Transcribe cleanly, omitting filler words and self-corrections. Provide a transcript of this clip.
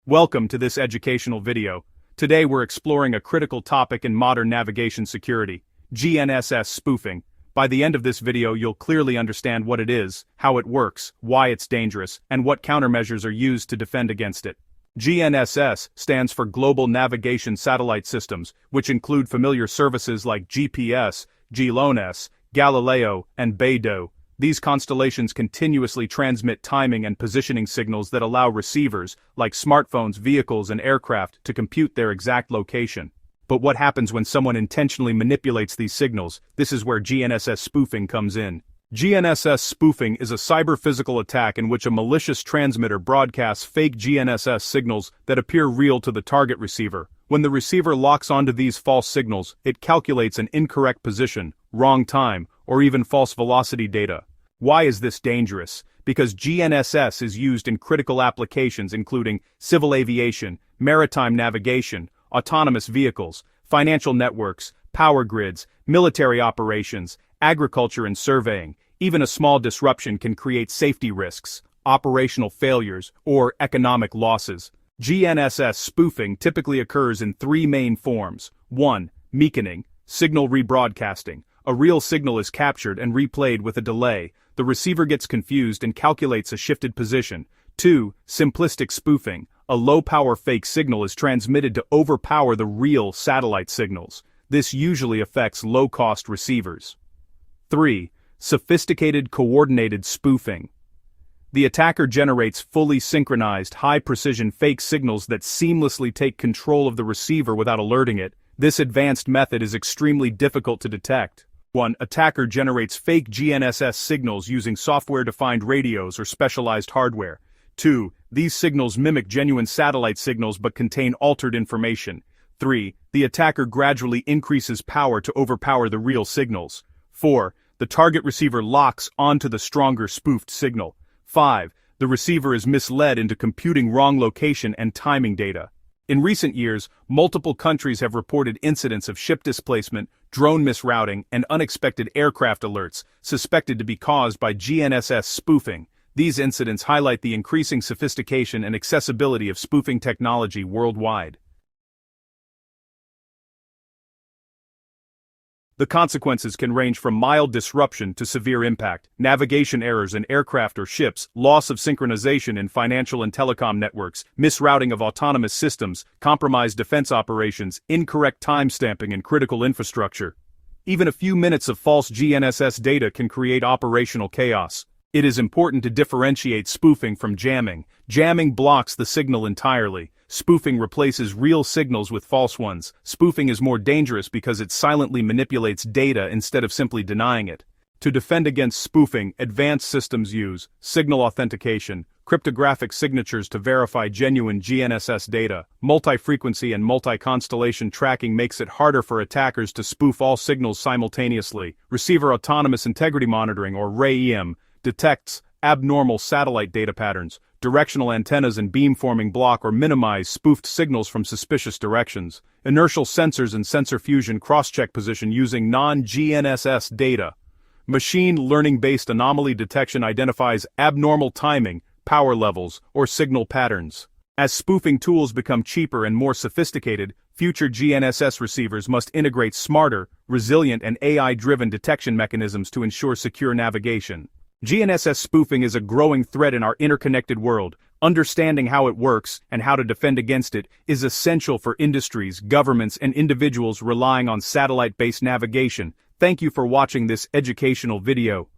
Welcome to this educational video. Today we're exploring a critical topic in modern navigation security, GNSS spoofing. By the end of this video you'll clearly understand what it is, how it works, why it's dangerous, and what countermeasures are used to defend against it. GNSS stands for Global Navigation Satellite Systems, which include familiar services like GPS, GLONASS, Galileo, and Beidou. These constellations continuously transmit timing and positioning signals that allow receivers, like smartphones, vehicles, and aircraft, to compute their exact location. But what happens when someone intentionally manipulates these signals? This is where GNSS spoofing comes in. GNSS spoofing is a cyber-physical attack in which a malicious transmitter broadcasts fake GNSS signals that appear real to the target receiver. When the receiver locks onto these false signals, it calculates an incorrect position, wrong time, or even false velocity data. Why is this dangerous? Because GNSS is used in critical applications including civil aviation, maritime navigation, autonomous vehicles, financial networks, power grids, military operations, agriculture and surveying. Even a small disruption can create safety risks, operational failures, or economic losses. GNSS spoofing typically occurs in three main forms. 1. Meaconing, signal rebroadcasting. A real signal is captured and replayed with a delay. The receiver gets confused and calculates a shifted position. 2. Simplistic spoofing. A low-power fake signal is transmitted to overpower the real satellite signals. This usually affects low-cost receivers. 3. Sophisticated coordinated spoofing. The attacker generates fully synchronized, high-precision fake signals that seamlessly take control of the receiver without alerting it. This advanced method is extremely difficult to detect. 1. Attacker generates fake GNSS signals using software-defined radios or specialized hardware. 2. These signals mimic genuine satellite signals but contain altered information. 3. The attacker gradually increases power to overpower the real signals. 4. The target receiver locks onto the stronger spoofed signal. 5. The receiver is misled into computing wrong location and timing data. In recent years, multiple countries have reported incidents of ship displacement, drone misrouting, and unexpected aircraft alerts, suspected to be caused by GNSS spoofing. These incidents highlight the increasing sophistication and accessibility of spoofing technology worldwide. The consequences can range from mild disruption to severe impact, navigation errors in aircraft or ships, loss of synchronization in financial and telecom networks, misrouting of autonomous systems, compromised defense operations, incorrect timestamping in critical infrastructure. Even a few minutes of false GNSS data can create operational chaos. It is important to differentiate spoofing from jamming. Jamming blocks the signal entirely. Spoofing replaces real signals with false ones. Spoofing is more dangerous because it silently manipulates data instead of simply denying it. To defend against spoofing, advanced systems use signal authentication, cryptographic signatures to verify genuine GNSS data. Multi-frequency and multi-constellation tracking makes it harder for attackers to spoof all signals simultaneously. Receiver autonomous integrity monitoring, or RAIM, detects abnormal satellite data patterns. Directional antennas and beamforming block or minimize spoofed signals from suspicious directions. Inertial sensors and sensor fusion cross-check position using non-GNSS data. Machine learning-based anomaly detection identifies abnormal timing, power levels, or signal patterns. As spoofing tools become cheaper and more sophisticated, future GNSS receivers must integrate smarter, resilient, and AI-driven detection mechanisms to ensure secure navigation. GNSS spoofing is a growing threat in our interconnected world. Understanding how it works and how to defend against it is essential for industries, governments, and individuals relying on satellite-based navigation. Thank you for watching this educational video.